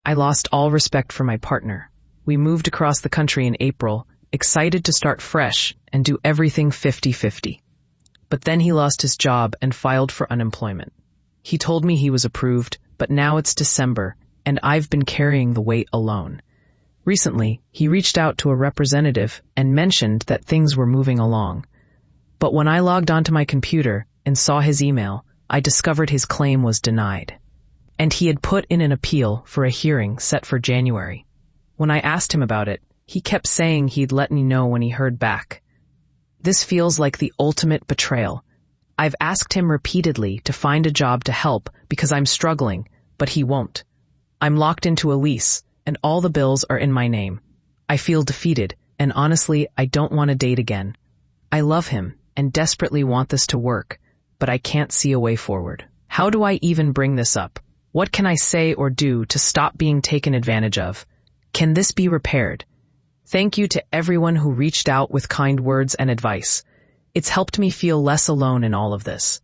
I lost all respect for my partner. We moved across the country in April, excited to start fresh and do everything 50-50. But then he lost his job and filed for unemployment. He told me he was approved, but now it's December, and I've been carrying the weight alone. Recently, he reached out to a representative and mentioned that things were moving along. But when I logged onto my computer and saw his email, I discovered his claim was denied. And he had put in an appeal for a hearing set for January. When I asked him about it, he kept saying he'd let me know when he heard back. This feels like the ultimate betrayal. I've asked him repeatedly to find a job to help because I'm struggling, but he won't. I'm locked into a lease, and all the bills are in my name. I feel defeated, and honestly, I don't want to date again. I love him and desperately want this to work, but I can't see a way forward. How do I even bring this up? What can I say or do to stop being taken advantage of? Can this be repaired? Thank you to everyone who reached out with kind words and advice. It's helped me feel less alone in all of this.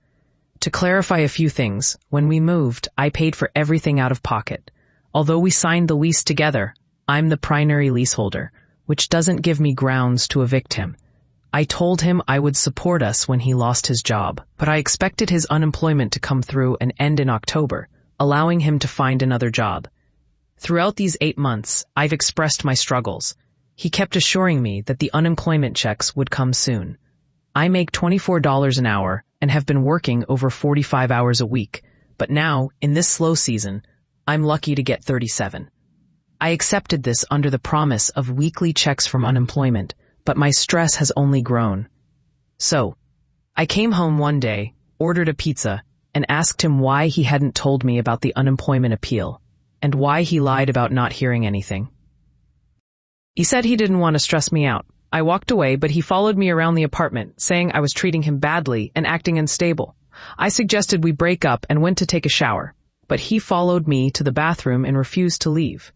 To clarify a few things, when we moved, I paid for everything out of pocket. Although we signed the lease together, I'm the primary leaseholder, which doesn't give me grounds to evict him. I told him I would support us when he lost his job, but I expected his unemployment to come through and end in October, allowing him to find another job. Throughout these 8 months, I've expressed my struggles. He kept assuring me that the unemployment checks would come soon. I make $24 an hour and have been working over 45 hours a week, but now, in this slow season, I'm lucky to get 37. I accepted this under the promise of weekly checks from unemployment, but my stress has only grown. So, I came home one day, ordered a pizza, and asked him why he hadn't told me about the unemployment appeal, and why he lied about not hearing anything. He said he didn't want to stress me out. I walked away, but he followed me around the apartment, saying I was treating him badly and acting unstable. I suggested we break up and went to take a shower, but he followed me to the bathroom and refused to leave.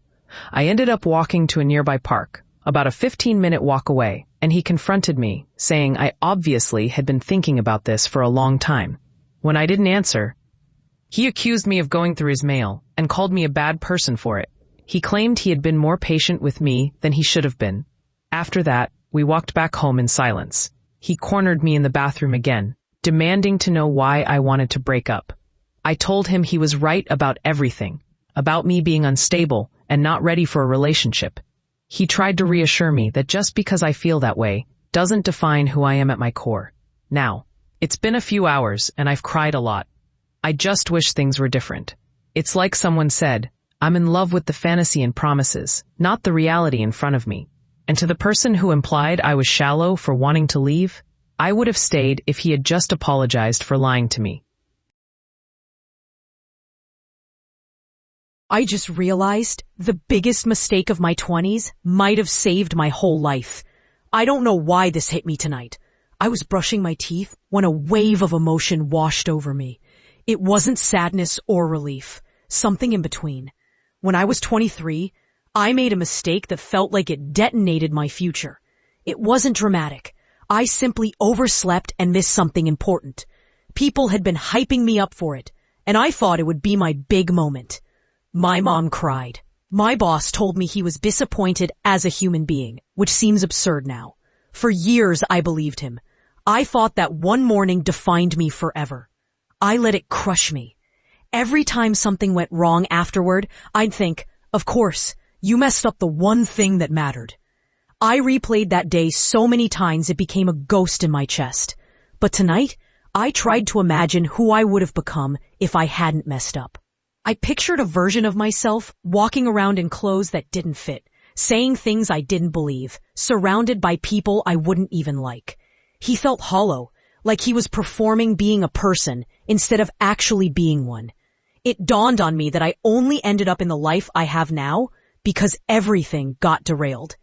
I ended up walking to a nearby park, about a 15-minute walk away, and he confronted me, saying I obviously had been thinking about this for a long time. When I didn't answer, he accused me of going through his mail and called me a bad person for it. He claimed he had been more patient with me than he should have been. After that, we walked back home in silence. He cornered me in the bathroom again, demanding to know why I wanted to break up. I told him he was right about everything, about me being unstable and not ready for a relationship. He tried to reassure me that just because I feel that way doesn't define who I am at my core. Now, it's been a few hours and I've cried a lot. I just wish things were different. It's like someone said, I'm in love with the fantasy and promises, not the reality in front of me. And to the person who implied I was shallow for wanting to leave, I would have stayed if he had just apologized for lying to me. I just realized the biggest mistake of my 20s might have saved my whole life. I don't know why this hit me tonight. I was brushing my teeth when a wave of emotion washed over me. It wasn't sadness or relief, something in between. When I was 23, I made a mistake that felt like it detonated my future. It wasn't dramatic. I simply overslept and missed something important. People had been hyping me up for it, and I thought it would be my big moment. My mom cried. My boss told me he was disappointed as a human being, which seems absurd now. For years, I believed him. I thought that one morning defined me forever. I let it crush me. Every time something went wrong afterward, I'd think, of course, you messed up the one thing that mattered. I replayed that day so many times it became a ghost in my chest. But tonight, I tried to imagine who I would have become if I hadn't messed up. I pictured a version of myself walking around in clothes that didn't fit, saying things I didn't believe, surrounded by people I wouldn't even like. He felt hollow, like he was performing being a person instead of actually being one. It dawned on me that I only ended up in the life I have now because everything got derailed.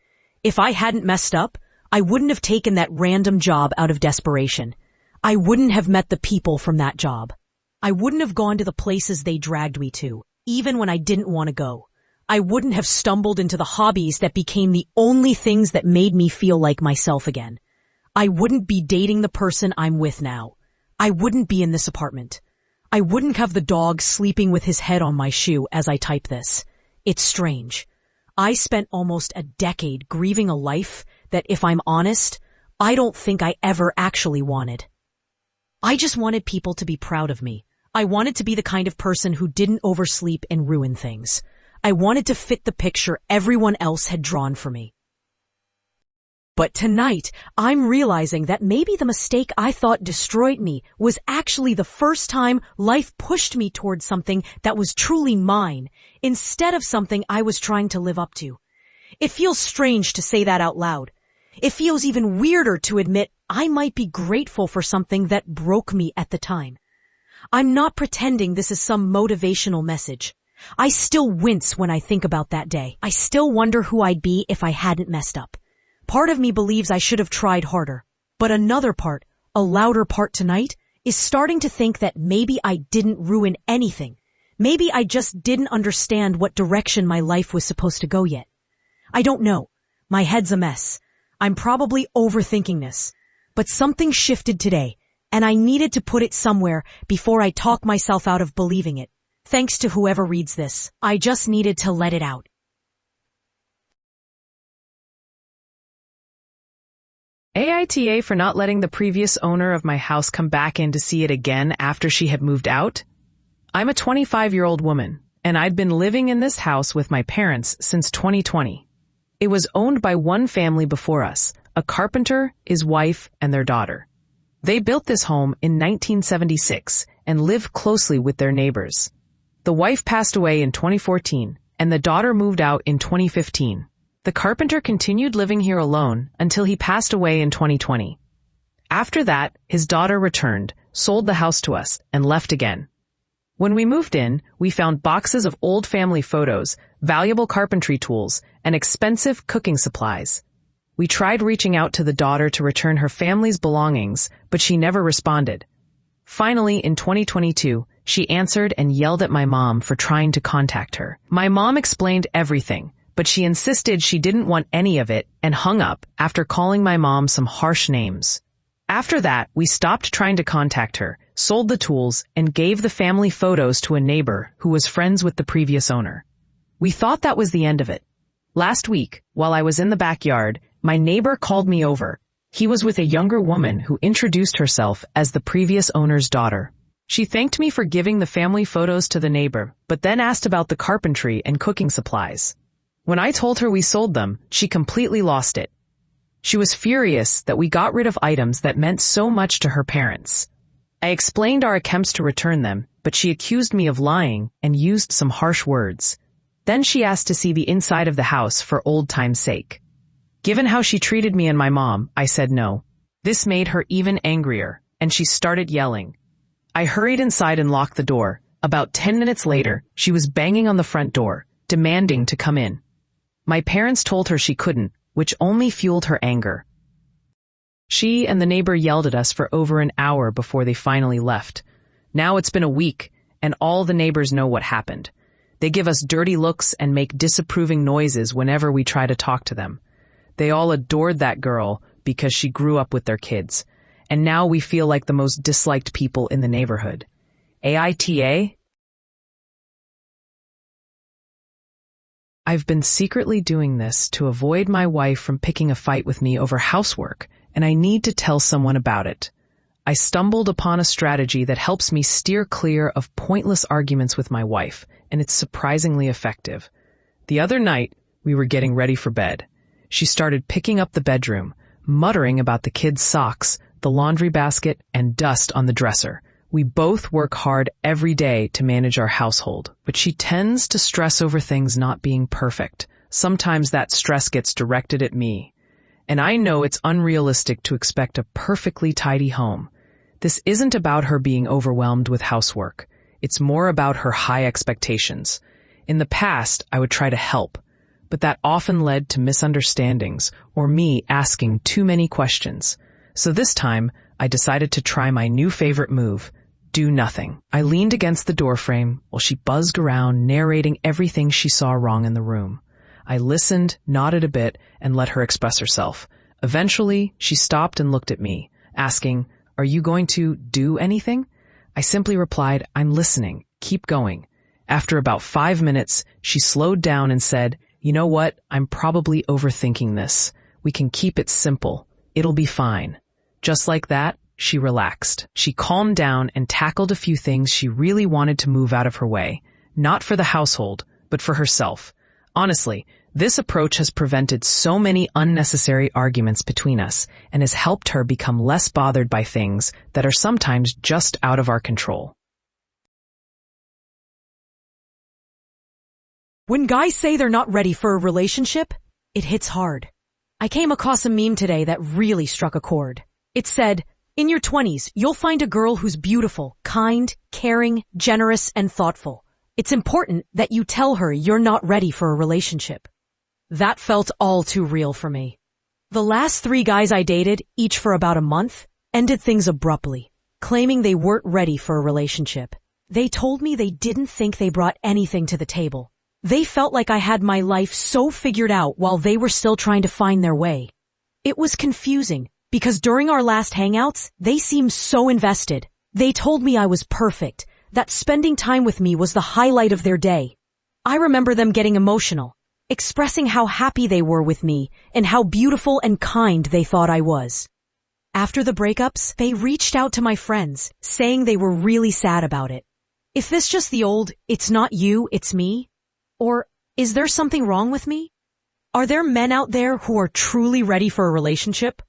If I hadn't messed up, I wouldn't have taken that random job out of desperation. I wouldn't have met the people from that job. I wouldn't have gone to the places they dragged me to, even when I didn't want to go. I wouldn't have stumbled into the hobbies that became the only things that made me feel like myself again. I wouldn't be dating the person I'm with now. I wouldn't be in this apartment. I wouldn't have the dog sleeping with his head on my shoe as I type this. It's strange. I spent almost a decade grieving a life that, if I'm honest, I don't think I ever actually wanted. I just wanted people to be proud of me. I wanted to be the kind of person who didn't oversleep and ruin things. I wanted to fit the picture everyone else had drawn for me. But tonight, I'm realizing that maybe the mistake I thought destroyed me was actually the first time life pushed me towards something that was truly mine, instead of something I was trying to live up to. It feels strange to say that out loud. It feels even weirder to admit I might be grateful for something that broke me at the time. I'm not pretending this is some motivational message. I still wince when I think about that day. I still wonder who I'd be if I hadn't messed up. Part of me believes I should have tried harder. But another part, a louder part tonight, is starting to think that maybe I didn't ruin anything. Maybe I just didn't understand what direction my life was supposed to go yet. I don't know. My head's a mess. I'm probably overthinking this. But something shifted today, and I needed to put it somewhere before I talk myself out of believing it. Thanks to whoever reads this. I just needed to let it out. AITA for not letting the previous owner of my house come back in to see it again after she had moved out. I'm a 25-year-old woman, and I'd been living in this house with my parents since 2020. It was owned by one family before us, a carpenter, his wife, and their daughter. They built this home in 1976 and lived closely with their neighbors. The wife passed away in 2014, and the daughter moved out in 2015. The carpenter continued living here alone until he passed away in 2020. After that, his daughter returned, sold the house to us, and left again. When we moved in, we found boxes of old family photos, valuable carpentry tools, and expensive cooking supplies. We tried reaching out to the daughter to return her family's belongings, but she never responded. Finally, in 2022, she answered and yelled at my mom for trying to contact her. My mom explained everything, but she insisted she didn't want any of it and hung up after calling my mom some harsh names. After that, we stopped trying to contact her, sold the tools, and gave the family photos to a neighbor who was friends with the previous owner. We thought that was the end of it. Last week, while I was in the backyard, my neighbor called me over. He was with a younger woman who introduced herself as the previous owner's daughter. She thanked me for giving the family photos to the neighbor, but then asked about the carpentry and cooking supplies. When I told her we sold them, she completely lost it. She was furious that we got rid of items that meant so much to her parents. I explained our attempts to return them, but she accused me of lying and used some harsh words. Then she asked to see the inside of the house for old time's sake. Given how she treated me and my mom, I said no. This made her even angrier, and she started yelling. I hurried inside and locked the door. About 10 minutes later, she was banging on the front door, demanding to come in. My parents told her she couldn't, which only fueled her anger. She and the neighbor yelled at us for over an hour before they finally left. Now it's been a week, and all the neighbors know what happened. They give us dirty looks and make disapproving noises whenever we try to talk to them. They all adored that girl because she grew up with their kids, and now we feel like the most disliked people in the neighborhood. AITA? I've been secretly doing this to avoid my wife from picking a fight with me over housework, and I need to tell someone about it. I stumbled upon a strategy that helps me steer clear of pointless arguments with my wife, and it's surprisingly effective. The other night, we were getting ready for bed. She started picking up the bedroom, muttering about the kids' socks, the laundry basket, and dust on the dresser. We both work hard every day to manage our household, but she tends to stress over things not being perfect. Sometimes that stress gets directed at me. And I know it's unrealistic to expect a perfectly tidy home. This isn't about her being overwhelmed with housework. It's more about her high expectations. In the past, I would try to help, but that often led to misunderstandings or me asking too many questions. So this time, I decided to try my new favorite move, do nothing. I leaned against the doorframe while she buzzed around, narrating everything she saw wrong in the room. I listened, nodded a bit, and let her express herself. Eventually, she stopped and looked at me, asking, "Are you going to do anything?" I simply replied, "I'm listening. Keep going." After about 5 minutes, she slowed down and said, "You know what? I'm probably overthinking this. We can keep it simple. It'll be fine." Just like that, she relaxed. She calmed down and tackled a few things she really wanted to move out of her way, not for the household, but for herself. Honestly, this approach has prevented so many unnecessary arguments between us and has helped her become less bothered by things that are sometimes just out of our control. When guys say they're not ready for a relationship, it hits hard. I came across a meme today that really struck a chord. It said, "In your 20s, you'll find a girl who's beautiful, kind, caring, generous, and thoughtful. It's important that you tell her you're not ready for a relationship." That felt all too real for me. The last 3 guys I dated, each for about a month, ended things abruptly, claiming they weren't ready for a relationship. They told me they didn't think they brought anything to the table. They felt like I had my life so figured out while they were still trying to find their way. It was confusing because during our last hangouts, they seemed so invested. They told me I was perfect, that spending time with me was the highlight of their day. I remember them getting emotional, expressing how happy they were with me and how beautiful and kind they thought I was. After the breakups, they reached out to my friends, saying they were really sad about it. Is this just the old, "It's not you, it's me"? Or is there something wrong with me? Are there men out there who are truly ready for a relationship?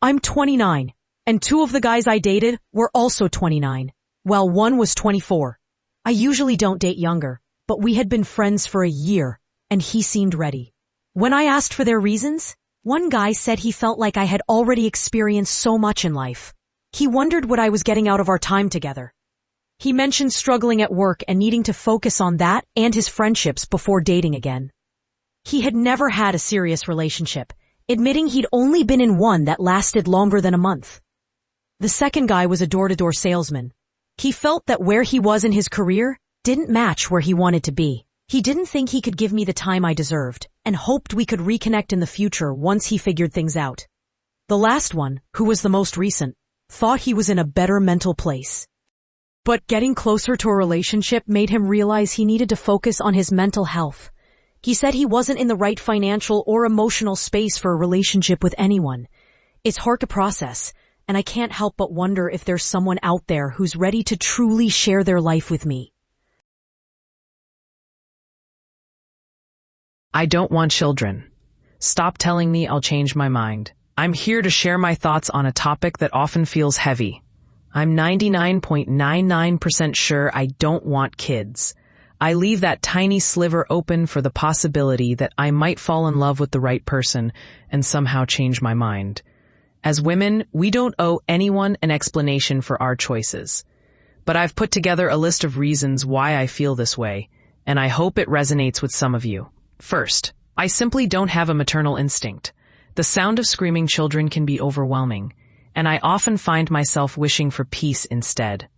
I'm 29, and 2 of the guys I dated were also 29, while 1 was 24. I usually don't date younger, but we had been friends for a year, and he seemed ready. When I asked for their reasons, one guy said he felt like I had already experienced so much in life. He wondered what I was getting out of our time together. He mentioned struggling at work and needing to focus on that and his friendships before dating again. He had never had a serious relationship, admitting he'd only been in one that lasted longer than a month. The second guy was a door-to-door salesman. He felt that where he was in his career didn't match where he wanted to be. He didn't think he could give me the time I deserved and hoped we could reconnect in the future once he figured things out. The last one, who was the most recent, thought he was in a better mental place. But getting closer to a relationship made him realize he needed to focus on his mental health. He said he wasn't in the right financial or emotional space for a relationship with anyone. It's hard to process, and I can't help but wonder if there's someone out there who's ready to truly share their life with me. I don't want children. Stop telling me I'll change my mind. I'm here to share my thoughts on a topic that often feels heavy. I'm 99.99% sure I don't want kids. I leave that tiny sliver open for the possibility that I might fall in love with the right person and somehow change my mind. As women, we don't owe anyone an explanation for our choices. But I've put together a list of reasons why I feel this way, and I hope it resonates with some of you. First, I simply don't have a maternal instinct. The sound of screaming children can be overwhelming, and I often find myself wishing for peace instead.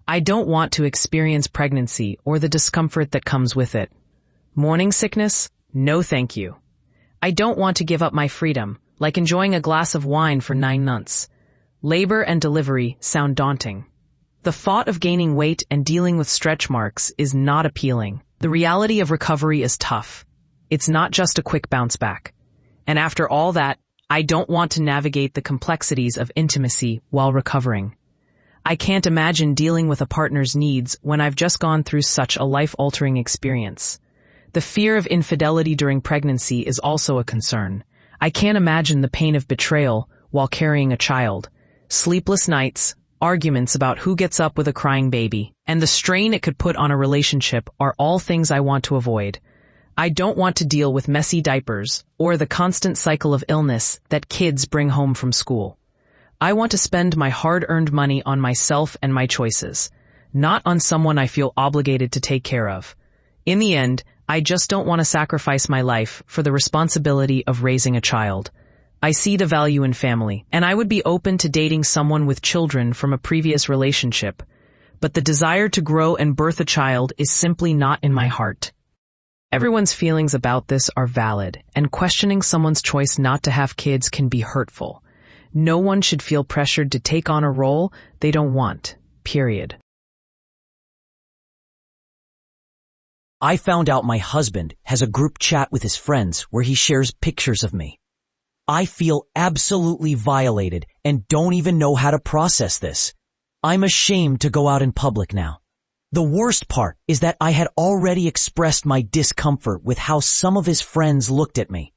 I don't want to experience pregnancy or the discomfort that comes with it. Morning sickness? No thank you. I don't want to give up my freedom, like enjoying a glass of wine for 9 months. Labor and delivery sound daunting. The thought of gaining weight and dealing with stretch marks is not appealing. The reality of recovery is tough. It's not just a quick bounce back. And after all that, I don't want to navigate the complexities of intimacy while recovering. I can't imagine dealing with a partner's needs when I've just gone through such a life-altering experience. The fear of infidelity during pregnancy is also a concern. I can't imagine the pain of betrayal while carrying a child. Sleepless nights, arguments about who gets up with a crying baby, and the strain it could put on a relationship are all things I want to avoid. I don't want to deal with messy diapers or the constant cycle of illness that kids bring home from school. I want to spend my hard-earned money on myself and my choices, not on someone I feel obligated to take care of. In the end, I just don't want to sacrifice my life for the responsibility of raising a child. I see the value in family, and I would be open to dating someone with children from a previous relationship. But the desire to grow and birth a child is simply not in my heart. Everyone's feelings about this are valid, and questioning someone's choice not to have kids can be hurtful. No one should feel pressured to take on a role they don't want, period. I found out my husband has a group chat with his friends where he shares pictures of me. I feel absolutely violated and don't even know how to process this. I'm ashamed to go out in public now. The worst part is that I had already expressed my discomfort with how some of his friends looked at me.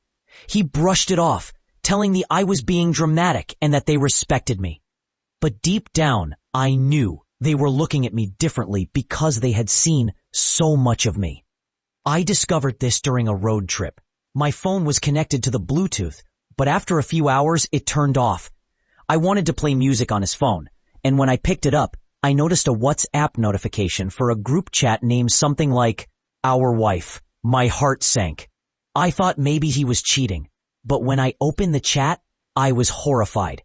He brushed it off, telling me I was being dramatic and that they respected me. But deep down, I knew they were looking at me differently because they had seen so much of me. I discovered this during a road trip. My phone was connected to the Bluetooth, but after a few hours, it turned off. I wanted to play music on his phone, and when I picked it up, I noticed a WhatsApp notification for a group chat named something like, "Our Wife." My heart sank. I thought maybe he was cheating, but when I opened the chat, I was horrified.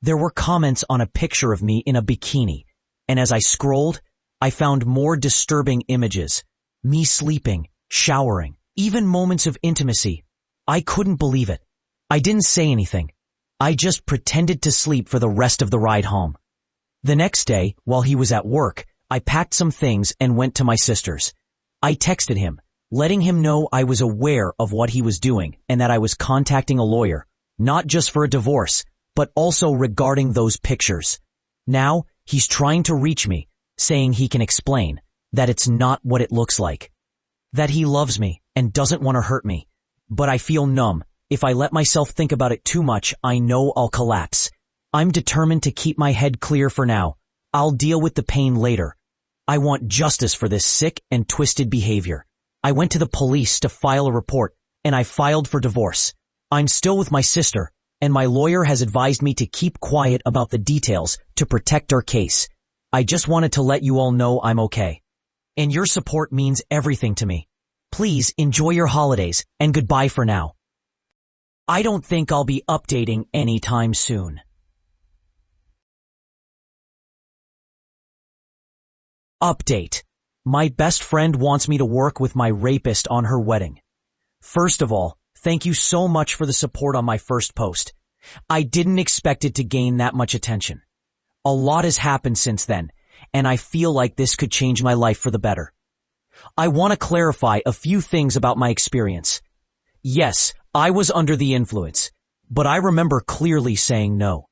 There were comments on a picture of me in a bikini, and as I scrolled, I found more disturbing images. Me sleeping, showering, even moments of intimacy. I couldn't believe it. I didn't say anything. I just pretended to sleep for the rest of the ride home. The next day, while he was at work, I packed some things and went to my sister's. I texted him, letting him know I was aware of what he was doing and that I was contacting a lawyer, not just for a divorce, but also regarding those pictures. Now, he's trying to reach me, saying he can explain that it's not what it looks like. That he loves me and doesn't want to hurt me. But I feel numb. If I let myself think about it too much, I know I'll collapse. I'm determined to keep my head clear for now. I'll deal with the pain later. I want justice for this sick and twisted behavior. I went to the police to file a report, and I filed for divorce. I'm still with my sister, and my lawyer has advised me to keep quiet about the details to protect our case. I just wanted to let you all know I'm okay. And your support means everything to me. Please enjoy your holidays, and goodbye for now. I don't think I'll be updating anytime soon. Update. My best friend wants me to work with my rapist on her wedding. First of all, thank you so much for the support on my first post. I didn't expect it to gain that much attention. A lot has happened since then, and I feel like this could change my life for the better. I want to clarify a few things about my experience. Yes, I was under the influence, but I remember clearly saying no.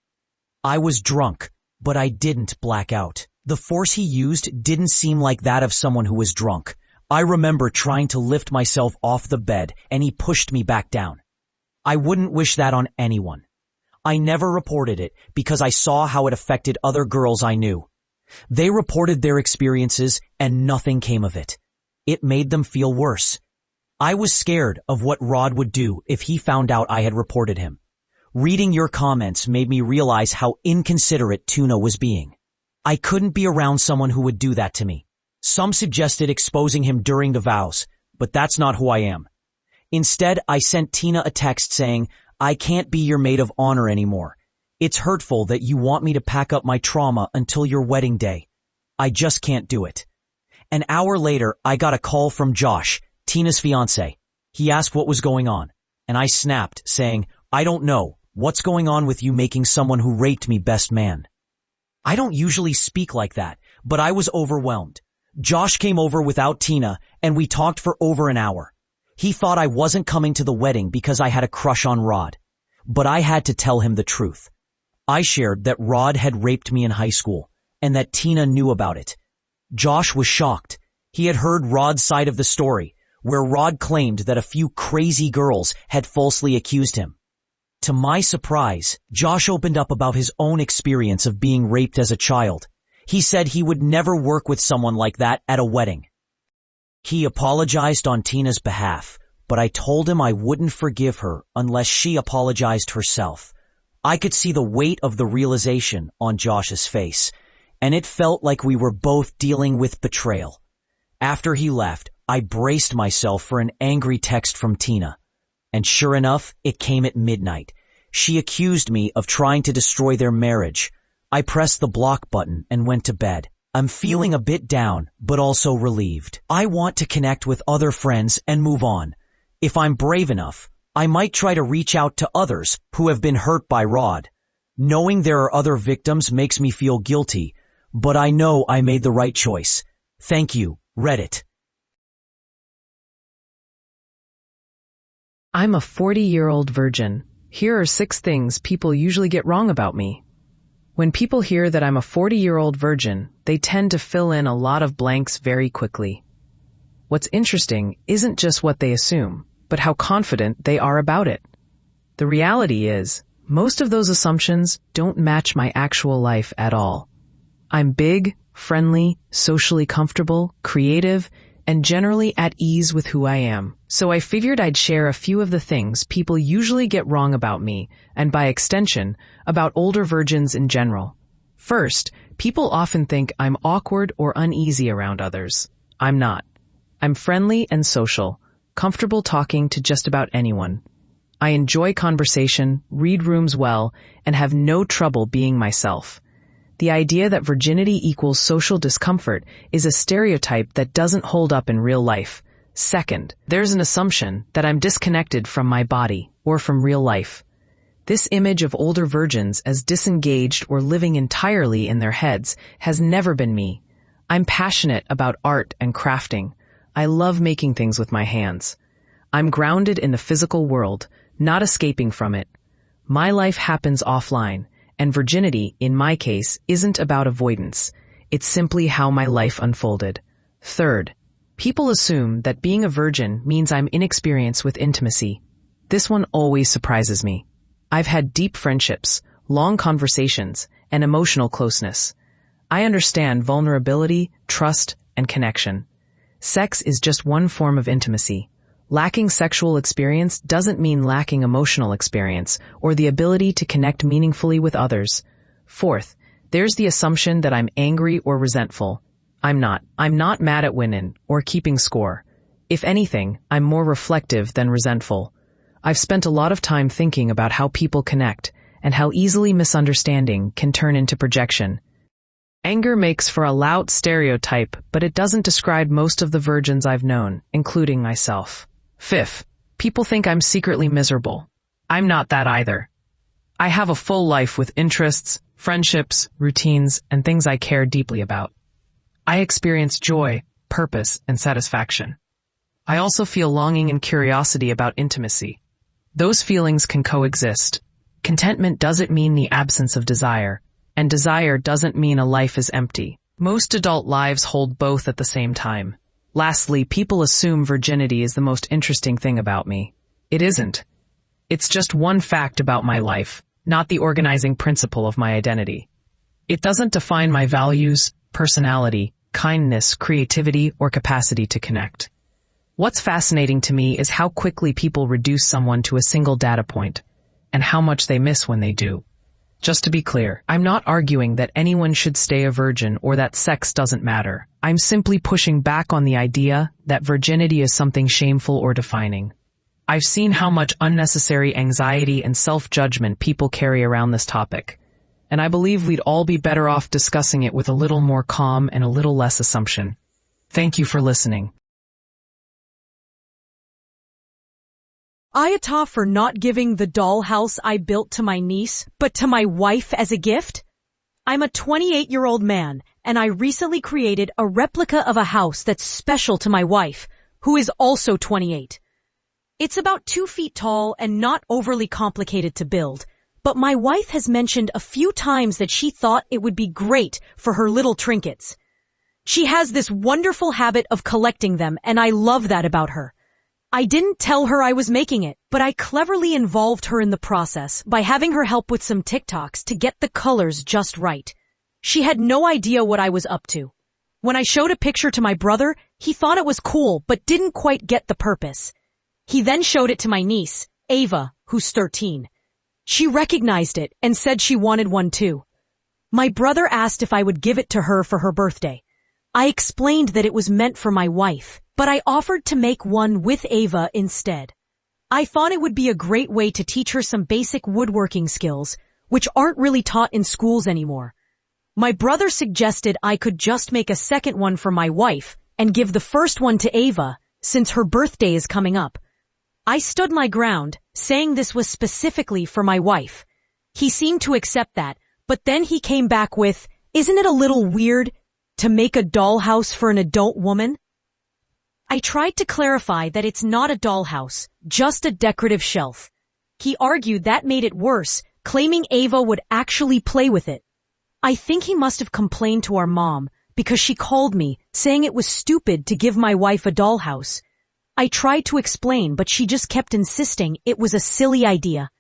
I was drunk, but I didn't black out. The force he used didn't seem like that of someone who was drunk. I remember trying to lift myself off the bed, and he pushed me back down. I wouldn't wish that on anyone. I never reported it because I saw how it affected other girls I knew. They reported their experiences, and nothing came of it. It made them feel worse. I was scared of what Rod would do if he found out I had reported him. Reading your comments made me realize how inconsiderate Tuna was being. I couldn't be around someone who would do that to me. Some suggested exposing him during the vows, but that's not who I am. Instead, I sent Tina a text saying, "I can't be your maid of honor anymore. It's hurtful that you want me to pack up my trauma until your wedding day. I just can't do it." An hour later, I got a call from Josh, Tina's fiancé. He asked what was going on, and I snapped, saying, "I don't know. What's going on with you making someone who raped me best man?" I don't usually speak like that, but I was overwhelmed. Josh came over without Tina, and we talked for over an hour. He thought I wasn't coming to the wedding because I had a crush on Rod, but I had to tell him the truth. I shared that Rod had raped me in high school, and that Tina knew about it. Josh was shocked. He had heard Rod's side of the story, where Rod claimed that a few crazy girls had falsely accused him. To my surprise, Josh opened up about his own experience of being raped as a child. He said he would never work with someone like that at a wedding. He apologized on Tina's behalf, but I told him I wouldn't forgive her unless she apologized herself. I could see the weight of the realization on Josh's face, and it felt like we were both dealing with betrayal. After he left, I braced myself for an angry text from Tina. And sure enough, it came at midnight. She accused me of trying to destroy their marriage. I pressed the block button and went to bed. I'm feeling a bit down, but also relieved. I want to connect with other friends and move on. If I'm brave enough, I might try to reach out to others who have been hurt by Rod. Knowing there are other victims makes me feel guilty, but I know I made the right choice. Thank you, Reddit. I'm a 40-year-old virgin. Here are 6 things people usually get wrong about me. When people hear that I'm a 40-year-old virgin, they tend to fill in a lot of blanks very quickly. What's interesting isn't just what they assume, but how confident they are about it. The reality is, most of those assumptions don't match my actual life at all. I'm big, friendly, socially comfortable, creative, and generally at ease with who I am. So I figured I'd share a few of the things people usually get wrong about me, and by extension, about older virgins in general. First, people often think I'm awkward or uneasy around others. I'm not. I'm friendly and social, comfortable talking to just about anyone. I enjoy conversation, read rooms well, and have no trouble being myself. The idea that virginity equals social discomfort is a stereotype that doesn't hold up in real life. Second, there's an assumption that I'm disconnected from my body or from real life. This image of older virgins as disengaged or living entirely in their heads has never been me. I'm passionate about art and crafting. I love making things with my hands. I'm grounded in the physical world, not escaping from it. My life happens offline, and virginity, in my case, isn't about avoidance. It's simply how my life unfolded. Third, people assume that being a virgin means I'm inexperienced with intimacy. This one always surprises me. I've had deep friendships, long conversations, and emotional closeness. I understand vulnerability, trust, and connection. Sex is just one form of intimacy. Lacking sexual experience doesn't mean lacking emotional experience or the ability to connect meaningfully with others. Fourth, there's the assumption that I'm angry or resentful. I'm not. I'm not mad at women or keeping score. If anything, I'm more reflective than resentful. I've spent a lot of time thinking about how people connect and how easily misunderstanding can turn into projection. Anger makes for a loud stereotype, but it doesn't describe most of the virgins I've known, including myself. Fifth, people think I'm secretly miserable. I'm not that either. I have a full life with interests, friendships, routines, and things I care deeply about. I experience joy, purpose, and satisfaction. I also feel longing and curiosity about intimacy. Those feelings can coexist. Contentment doesn't mean the absence of desire, and desire doesn't mean a life is empty. Most adult lives hold both at the same time. Lastly, people assume virginity is the most interesting thing about me. It isn't. It's just one fact about my life, not the organizing principle of my identity. It doesn't define my values, personality, kindness, creativity, or capacity to connect. What's fascinating to me is how quickly people reduce someone to a single data point, and how much they miss when they do. Just to be clear, I'm not arguing that anyone should stay a virgin or that sex doesn't matter. I'm simply pushing back on the idea that virginity is something shameful or defining. I've seen how much unnecessary anxiety and self-judgment people carry around this topic, and I believe we'd all be better off discussing it with a little more calm and a little less assumption. Thank you for listening. Ayatollah for not giving the dollhouse I built to my niece, but to my wife as a gift? I'm a 28-year-old man, and I recently created a replica of a house that's special to my wife, who is also 28. It's about 2 feet tall and not overly complicated to build, but my wife has mentioned a few times that she thought it would be great for her little trinkets. She has this wonderful habit of collecting them, and I love that about her. I didn't tell her I was making it, but I cleverly involved her in the process by having her help with some TikToks to get the colors just right. She had no idea what I was up to. When I showed a picture to my brother, he thought it was cool but didn't quite get the purpose. He then showed it to my niece, Ava, who's 13. She recognized it and said she wanted one too. My brother asked if I would give it to her for her birthday. I explained that it was meant for my wife, but I offered to make one with Ava instead. I thought it would be a great way to teach her some basic woodworking skills, which aren't really taught in schools anymore. My brother suggested I could just make a second one for my wife and give the first one to Ava, since her birthday is coming up. I stood my ground, saying this was specifically for my wife. He seemed to accept that, but then he came back with, "Isn't it a little weird to make a dollhouse for an adult woman?" I tried to clarify that it's not a dollhouse, just a decorative shelf. He argued that made it worse, claiming Ava would actually play with it. I think he must have complained to our mom because she called me saying it was stupid to give my wife a dollhouse. I tried to explain, but she just kept insisting it was a silly idea.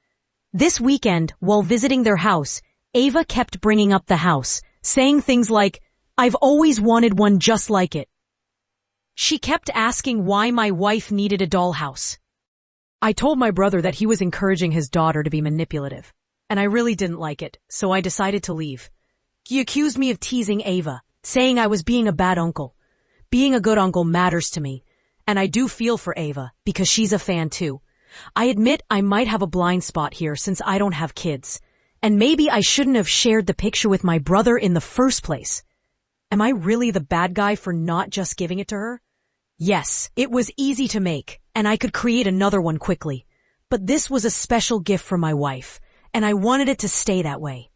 This weekend, while visiting their house, Ava kept bringing up the house, saying things like, "I've always wanted one just like it." She kept asking why my wife needed a dollhouse. I told my brother that he was encouraging his daughter to be manipulative, and I really didn't like it, so I decided to leave. He accused me of teasing Ava, saying I was being a bad uncle. Being a good uncle matters to me, and I do feel for Ava because she's a fan too. I admit I might have a blind spot here since I don't have kids, and maybe I shouldn't have shared the picture with my brother in the first place. Am I really the bad guy for not just giving it to her? Yes, it was easy to make, and I could create another one quickly. But this was a special gift for my wife, and I wanted it to stay that way.